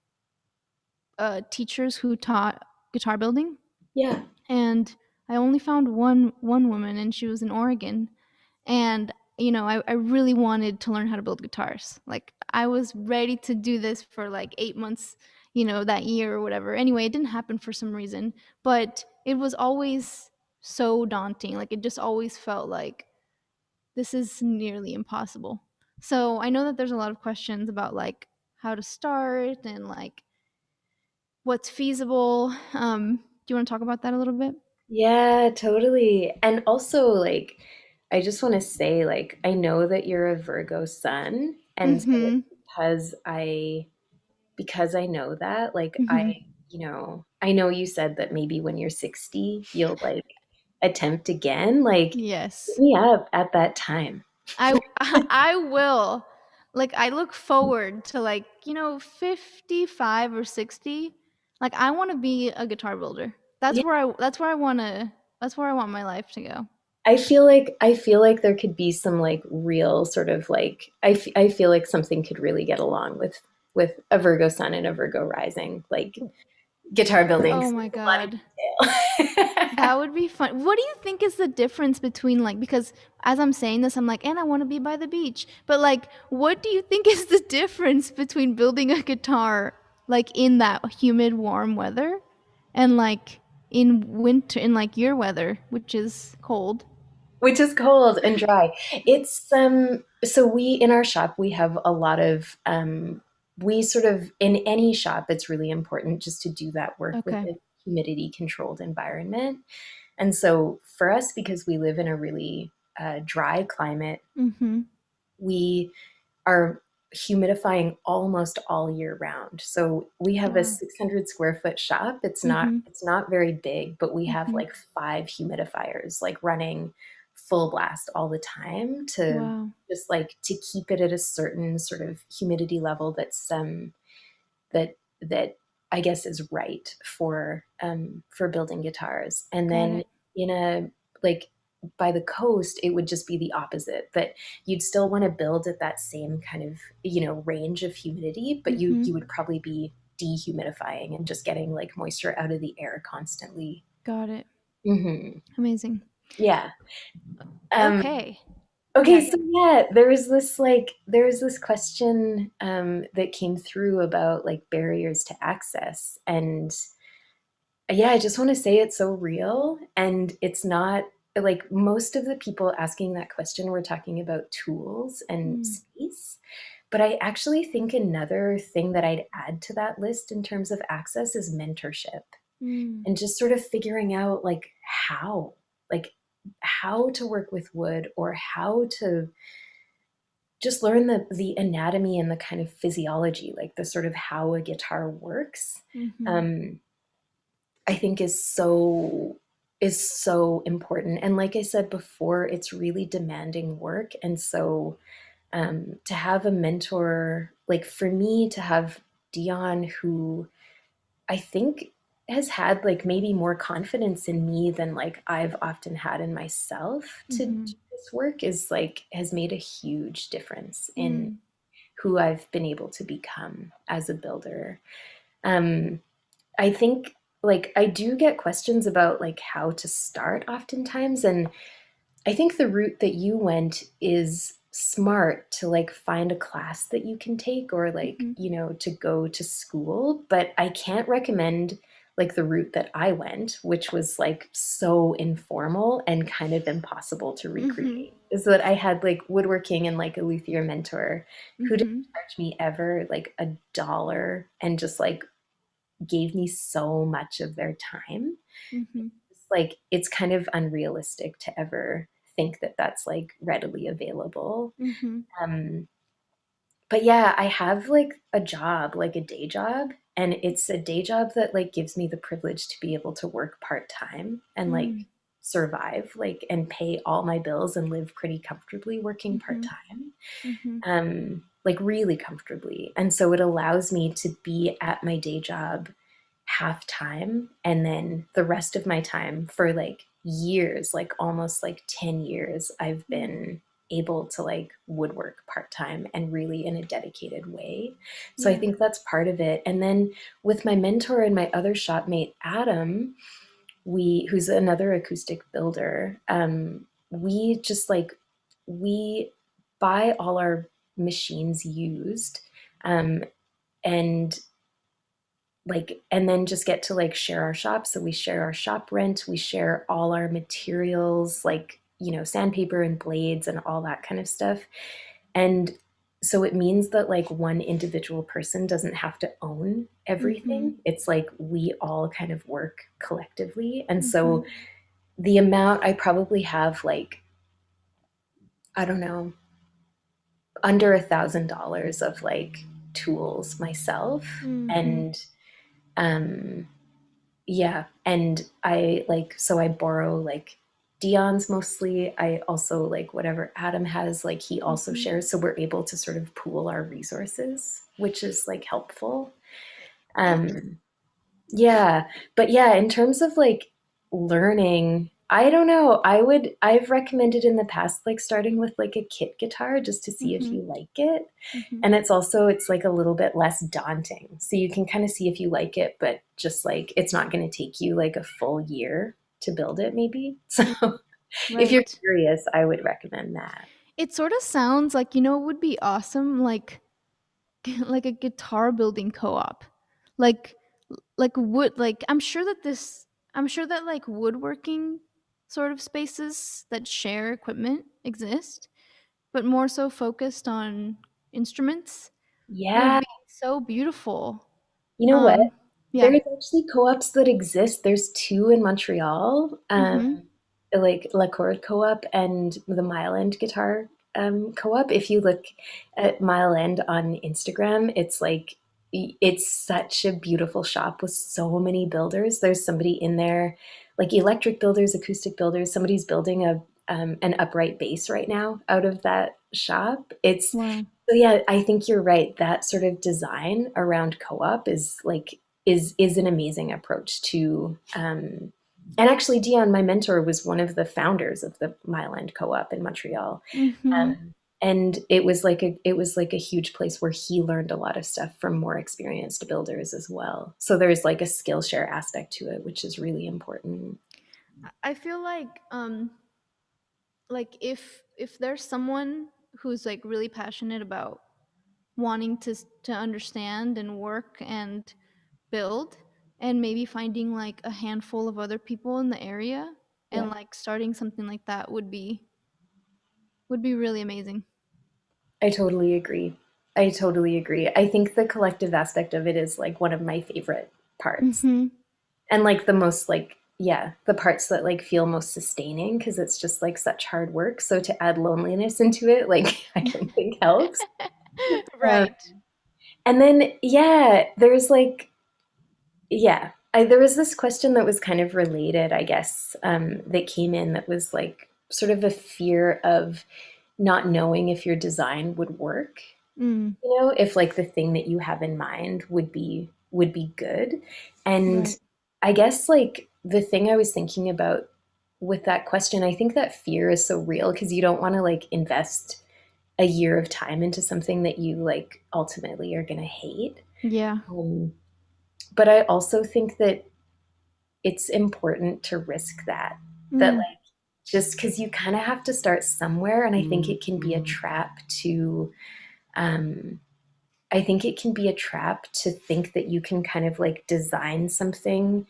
teachers who taught guitar building, Yeah. and I only found one woman, and she was in Oregon. And I really wanted to learn how to build guitars. Like I was ready to do this for like 8 months, that year or whatever. Anyway, it didn't happen for some reason, but it was always so daunting. Like it just always felt like this is nearly impossible. So I know that there's a lot of questions about like how to start and like what's feasible. Do you want to talk about that a little bit? Yeah, totally. And also, like, I just want to say, like, I know that you're a Virgo sun, and so Mm-hmm. because I know that, like, Mm-hmm. I know you said that maybe when you're 60, you'll like attempt again. Like, hit Yes. me up at that time. I I will. Like I look forward to like, 55 or 60. Like I want to be a guitar builder. That's where I want my life to go. I feel like there could be some like real sort of like I feel like something could really get along with a Virgo sun and a Virgo rising, like guitar building, Oh 'cause my there's a lot of god. detail. That would be fun. What do you think is the difference between like, because as I'm saying this I'm like, and I want to be by the beach. But like what do you think is the difference between building a guitar like in that humid warm weather and like in winter in like your weather, which is cold? Which is cold and dry. It's so we in our shop we have a lot of we sort of in any shop it's really important just to do that work with Okay. a humidity controlled environment. And so for us, because we live in a really dry climate, Mhm. we are humidifying almost all year round. So we have a Wow. 600 square foot shop. Mhm. It's not very big, but we have Mhm. like 5 humidifiers like running full blast all the time to Wow. just like to keep it at a certain sort of humidity level that I guess is right for building guitars. And Got then it. in a like by the coast, it would just be the opposite. That you'd still want to build at that same kind of range of humidity, but you Mhm. would probably be dehumidifying and just getting like moisture out of the air constantly. Got it. Hmm. Amazing. Yeah. Um, Okay. okay, Yeah. so yeah, there was this question that came through about like barriers to access, and yeah, I just want to say it's so real. And it's not like most of the people asking that question were talking about tools and Mm. space. But I actually think another thing that I'd add to that list in terms of access is mentorship Mm. and just sort of figuring out like how to work with wood or how to just learn the anatomy and the kind of physiology, like the sort of how a guitar works. Mhm. Um, I think is so important. And like I said before, it's really demanding work. And so to have a mentor, like for me, to have Dion, who I think has had like maybe more confidence in me than like I've often had in myself to do Mhm. this work, is like has made a huge difference in Mm. who I've been able to become as a builder. Um, I think like I do get questions about like how to start oftentimes, and I think the route that you went is smart to like find a class that you can take or like, Mhm. to go to school, but I can't recommend like the route that I went, which was like so informal and kind of impossible to Mhm. recreate. Is that I had like woodworking and like a luthier mentor who didn't Mhm. charge me ever like $1 and just like gave me so much of their time. Mhm. It's like it's kind of unrealistic to ever think that that's like readily available. Mhm. Um, but yeah, I have like a job, like a day job, and it's a day job that like gives me the privilege to be able to work part-time and like Mm. survive, like and pay all my bills and live pretty comfortably working Mhm. part-time. Mhm. Like really comfortably. And so it allows me to be at my day job half time and then the rest of my time for like years, like almost like 10 years, I've Mm. been able to like woodwork part time and really in a dedicated way. So I Yeah. think that's part of it. And then with my mentor and my other shopmate, Adam, who's another acoustic builder, we just like we buy all our machines used, um, and like, and then just get to like share our shop. So we share our shop rent, we share all our materials, like, you know, sandpaper and blades and all that kind of stuff. And so it means that like one individual person doesn't have to own Mm-hmm. everything. It's like we all kind of work collectively. And Mm-hmm. so the amount I probably have, like, I don't know, under $1,000 of like tools myself. Mm-hmm. And um yeah, and I like, so I borrow like Dion's mostly. I also like whatever Adam has, like he also Mm-hmm. shares. So we're able to sort of pool our resources, which is like helpful. It. Um, yeah, but yeah, in terms of like learning, I don't know. I've recommended in the past like starting with like a kit guitar just to see if Mm-hmm. you like it. Mm-hmm. And it's like a little bit less daunting. So you can kind of see if you like it, but just like it's not going to take you like a full year to build it maybe. So Mm. if you're Right. curious, I would recommend that. It sort of sounds like, you know, it would be awesome, like like a guitar building co-op. Like wood, like I'm sure that like woodworking sort of spaces that share equipment exist, but more so focused on instruments would Yeah, be so beautiful. you know what? Um yeah. There's actually co-ops that exist. There's two in Montreal, Mhm. like La Chord Co-op and the Mile End Guitar Co-op. If you look at Mile End on Instagram, it's like it's such a beautiful shop with so many builders. There's somebody in there, like electric builders, acoustic builders. Somebody's building a an upright bass right now out of that shop. It's Wow. so yeah, I think you're right. That sort of design around co-op is like is an amazing approach to and actually Dion, my mentor, was one of the founders of the Mile End Co-op in Montreal. Mhm. And it was like a huge place where he learned a lot of stuff from more experienced builders as well. So there's like a Skillshare aspect to it, which is really important. I feel like if there's someone who's like really passionate about wanting to understand and work and build, and maybe finding like a handful of other people in the area Yeah, and like starting something like that would be really amazing. I totally agree. I totally agree. I think the collective aspect of it is like one of my favorite parts. Mhm. And like the most like yeah, the parts that like feel most sustaining because it's just like such hard work. So to add loneliness into it, like I don't think helps. Um, Right. and then yeah, there's like yeah, there was this question that was kind of related, I guess, that came in that was like sort of a fear of not knowing if your design would work. Mm, You know, if like the thing that you have in mind would be good. And right. I guess like the thing I was thinking about with that question, I think that fear is so real because you don't want to like invest a year of time into something that you like ultimately are going to hate. Yeah. um, but I also think that it's important to risk that, that Mm, like just because you kind of have to start somewhere. And I think it can be a trap to um, I think it can be a trap to think that you can kind of like design something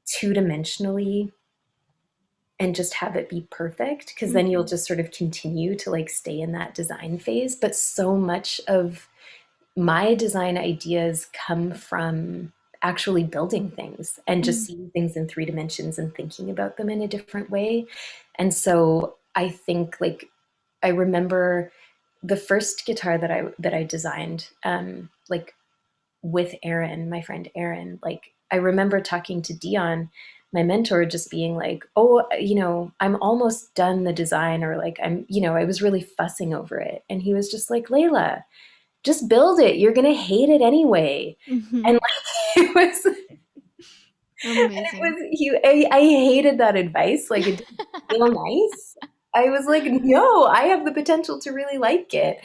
two dimensionally and just have it be perfect because then you'll mhm, just sort of continue to like stay in that design phase. But so much of my design ideas come from actually building things and just mm, seeing things in three dimensions and thinking about them in a different way. And so I think like I remember the first guitar that I designed, like with Aaron, my friend Aaron, like I remember talking to Dion, my mentor, just being like, oh, you know, I'm almost done the design, or like I'm, you know, I was really fussing over it. And he was just like, Leila, just build it. You're gonna hate it anyway. mhm. And like it Amazing. was I hated that advice. Like it didn't feel nice. I was like, no, I have the potential to really like it.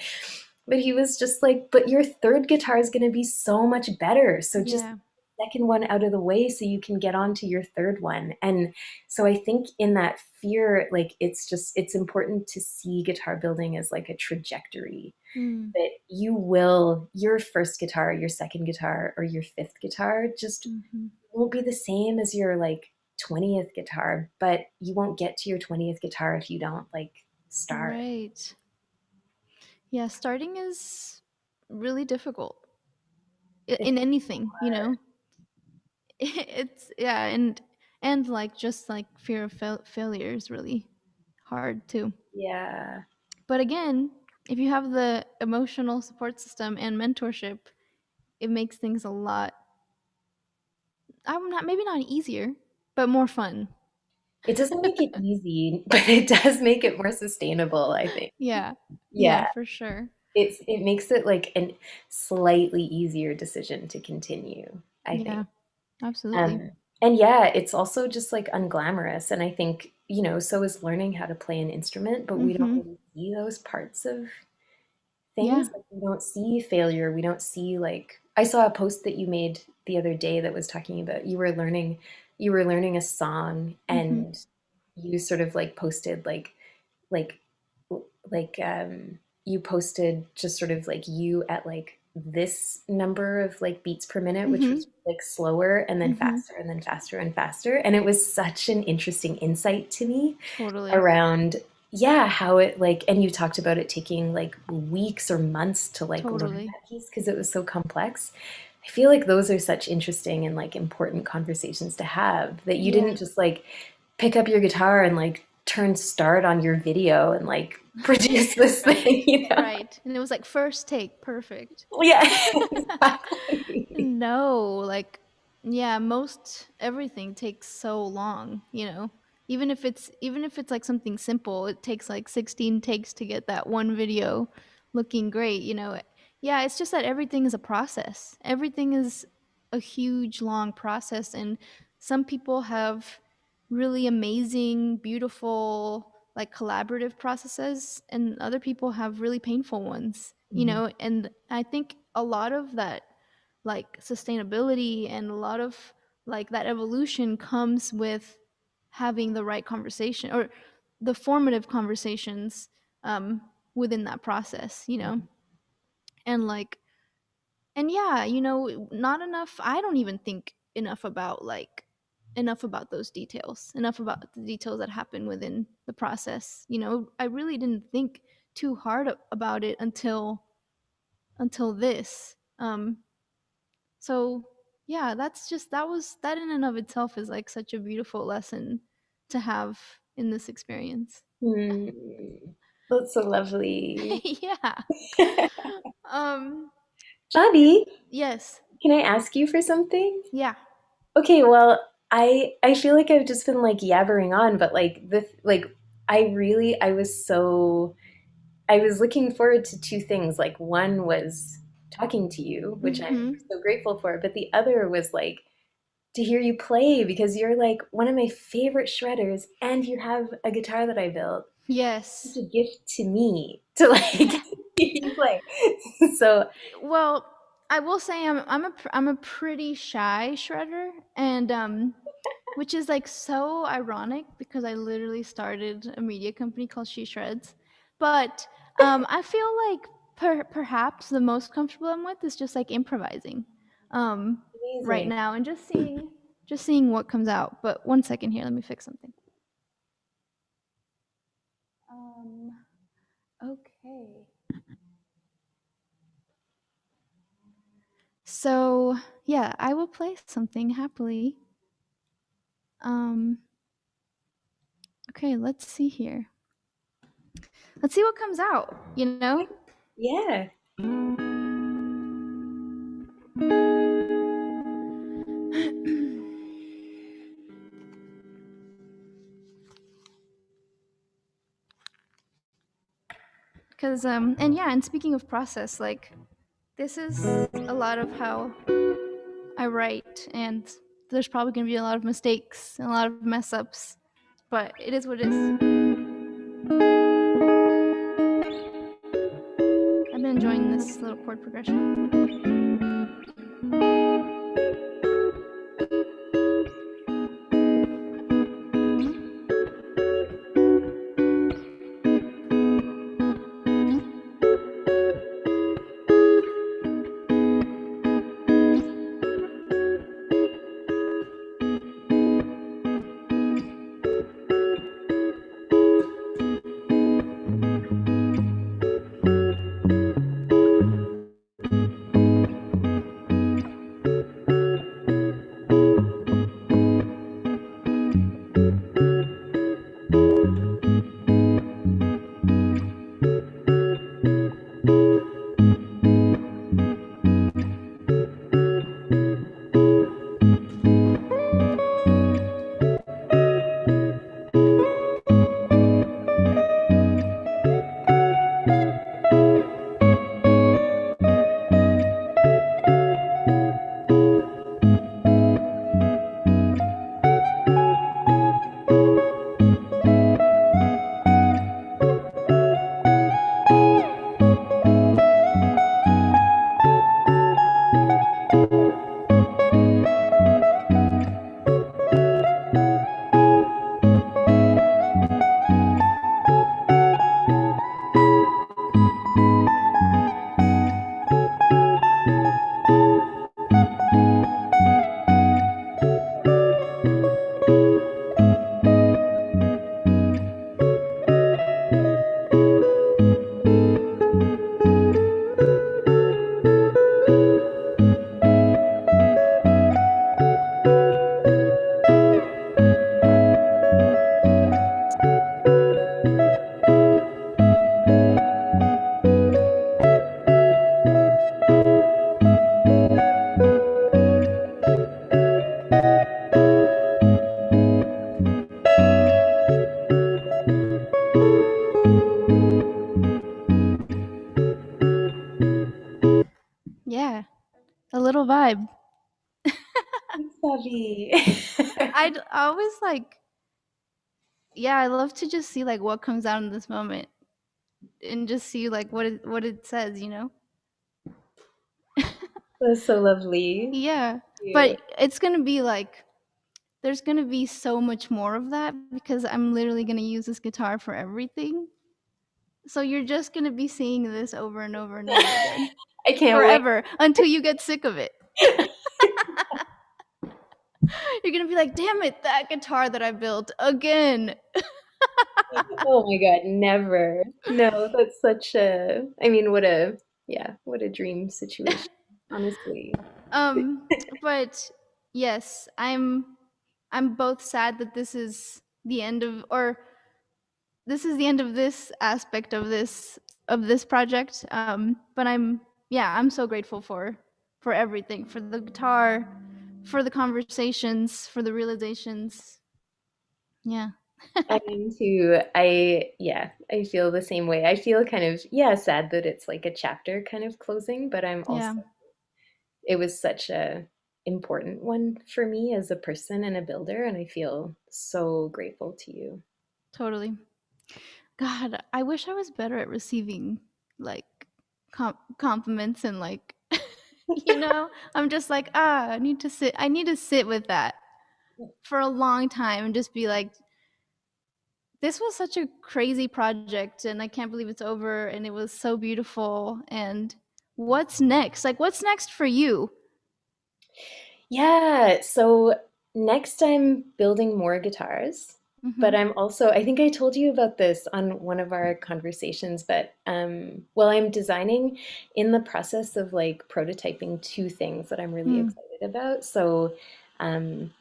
But he was just like, but your third guitar is gonna be so much better. So just Yeah. second one out of the way so you can get on to your third one. And so I think in that fear, like it's important to see guitar building as like a trajectory Mm. that you will, your first guitar, your second guitar, or your fifth guitar just Mhm. won't be the same as your like 20th guitar, but you won't get to your 20th guitar if you don't like start. Right. Yeah, starting is really difficult It's in anything, you hard. know. It's yeah, and like just like fear of failure is really hard too. Yeah. But again, if you have the emotional support system and mentorship, it makes things a lot I'm not maybe not easier, but more fun. It doesn't make it easy, but it does make it more sustainable, I think. Yeah. Yeah, Yeah. for sure. It makes it like a slightly easier decision to continue, I think. Yeah, absolutely. Um, and yeah, it's also just like unglamorous. And I think, so is learning how to play an instrument, but we don't Mhm. really see those parts of Yeah. things. Like we don't see failure. We don't see like I saw a post that you made the other day that was talking about you were learning a song Mhm. and you sort of like posted like like you posted just sort of like you at like this number of like beats per minute, which Mhm. was like slower and then Mhm. faster and then faster and faster. And it was such an interesting insight to me Totally. around, yeah, how it like, and you talked about it taking like weeks or months to like learn Totally. that piece because it was so complex. I feel like those are such interesting and like important conversations to have that you Yeah. didn't just like pick up your guitar and like turn start on your video and like produce this Right. thing. Right. And it was like first take, perfect. Yeah, exactly. No, like yeah, most everything takes so long, you know. Even if it's like something simple, it takes like 16 takes to get that one video looking great, you know. Yeah, it's just that everything is a process. Everything is a huge long process and some people have really amazing, beautiful like collaborative processes and other people have really painful ones, you Mhm, know, and I think a lot of that like sustainability and a lot of like that evolution comes with having the right conversation or the formative conversations um, within that process, you know, mhm, and like and yeah, you know, not enough I don't even think enough about those details, enough about the details that happen within the process, you know. I really didn't think too hard about it until this so yeah, that in and of itself is like such a beautiful lesson to have in this experience. mm. That's so lovely. Yeah. um Bobby, yes. can I ask you for something? Yeah. Okay, well, I feel like I've just been like yabbering on, but like I was looking forward to two things. Like one was talking to you, which I'm Mhm. so grateful for, but the other was like to hear you play because you're like one of my favorite shredders and you have a guitar that I built. Yes. Such a gift to me to like hear you play. So Well, I will say I'm a pretty shy shredder and which is like so ironic because I literally started a media company called She Shreds. But I feel like perhaps the most comfortable I'm with is just like improvising um, right amazing. now and just seeing what comes out. But one second here, let me fix something. Um, okay. So yeah, I will play something happily. Um, okay, let's see here. Let's see what comes out. You know. Yeah. Because and yeah, and speaking of process, like this is a lot of how I write, and there's probably gonna be a lot of mistakes and a lot of mess ups, but it is what it is. I've been enjoying this little chord progression. little vibe. Thanks, Fabi. I always like, yeah, I love to just see like what comes out in this moment and just see like what it says, you know? That's so lovely. Yeah. You. But it's gonna be like there's gonna be so much more of that because I'm literally gonna use this guitar for everything. So you're just gonna be seeing this over and over and over again. I can't wait. Forever until you get sick of it. You're gonna be like, damn it, that guitar that I built again. Oh my God, never. No, that's such a, I mean, yeah, what a dream situation, honestly. Um, but yes, I'm both sad that the end of or this is the end of this aspect of this project. But I'm so grateful for everything, for the guitar, for the conversations, for the realizations. Yeah. I am too. Yeah, I feel the same way. I feel kind of, yeah, sad that it's like a chapter kind of closing, but I'm Yeah, also, it was such a important one for me as a person and a builder, and I feel so grateful to you. totally. God, I wish I was better at receiving like compliments and like I'm just like, I need to sit with that for a long time and just be like, this was such a crazy project and I can't believe it's over and it was so beautiful and what's next? Like what's next for you? Yeah, so next I'm building more guitars, but Mhm. I'm also, I think I told you about this on one of our conversations, but well, I'm designing in the process of like prototyping two things that I'm really Mm. excited about. So um,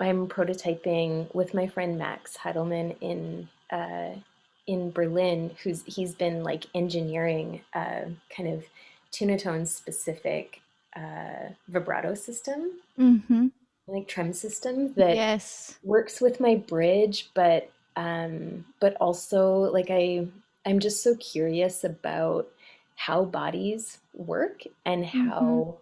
I'm prototyping with my friend Max Heidelman in Berlin, he's been like engineering kind of TunaTone specific vibrato system, Mhm. like trim system that Yes. works with my bridge, but also like I'm just so curious about how bodies work and Mhm. how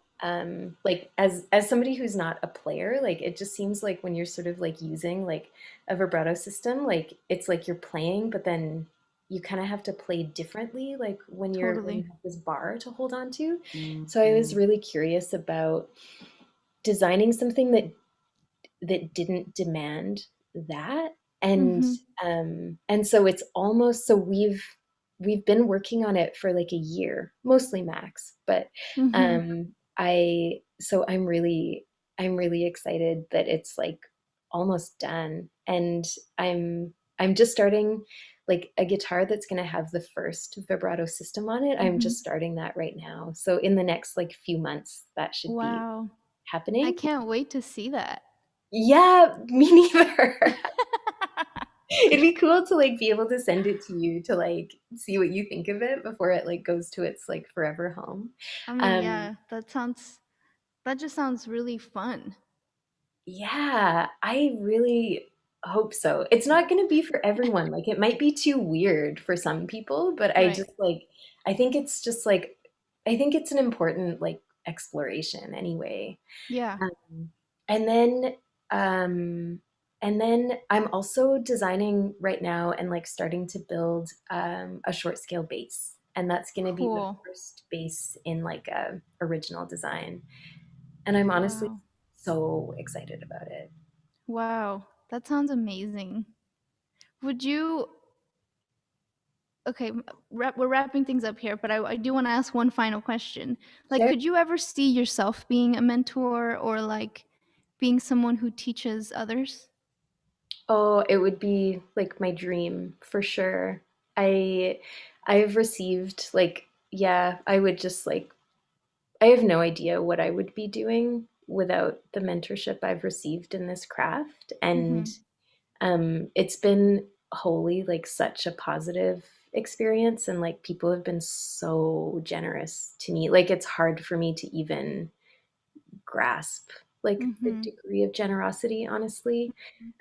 like as somebody who's not a player, like it just seems like when you're sort of like using like a vibrato system, like it's like you're playing, but then you kind of have to play differently, like when you Totally. have this bar to hold on to. So I was really curious about designing something that didn't demand that, and Mhm. and so it's almost, so we've been working on it for like a year, mostly Max, but Mhm. I'm really excited that it's like almost done, and I'm just starting like a guitar that's going to have the first vibrato system on it. I'm Mhm. just starting that right now, so in the next like few months that should be Wow. I happening. can't wait to see that. Yeah, me neither. It'd be cool to like be able to send it to you to like see what you think of it before it like goes to its like forever home. I mean, Um, yeah, that just sounds really fun. yeah, I really hope so. It's not going to be for everyone. Like it might be too weird for some people, but I Right. just like I think it's just like I think it's an important like exploration anyway. Yeah. Um, and then um, and then I'm also designing right now and like starting to build a short scale bass. And that's going to be the Cool. first bass in like a original design. And I'm honestly Wow. so excited about it. Wow. That sounds amazing. Would you Okay, we're wrapping things up here, but I do want to ask one final question. Like, Sure. could you ever see yourself being a mentor or like being someone who teaches others? Oh, it would be like my dream for sure. I I've received like, yeah, I would just like, I have no idea what I would be doing without the mentorship I've received in this craft. And Mm-hmm. it's been wholly like such a positive experience. And like people have been so generous to me. Like it's hard for me to even grasp like the Mm-hmm. degree of generosity, honestly.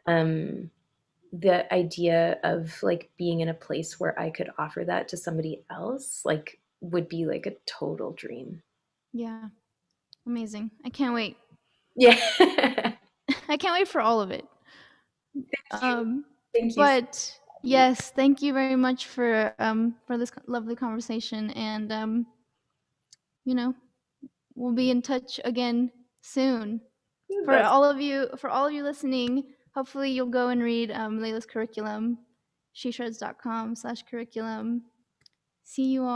Um, the idea of like being in a place where I could offer that to somebody else like would be like a total dream. Yeah. Amazing. I can't wait. Yeah. I can't wait for all of it. Thank you. Um, Thank you so but much. yes, thank you very much for this lovely conversation, and you know, we'll be in touch again soon. That's For all of you listening, hopefully you'll go and read Leila's curriculum, sheshreds.com/curriculum. See you all.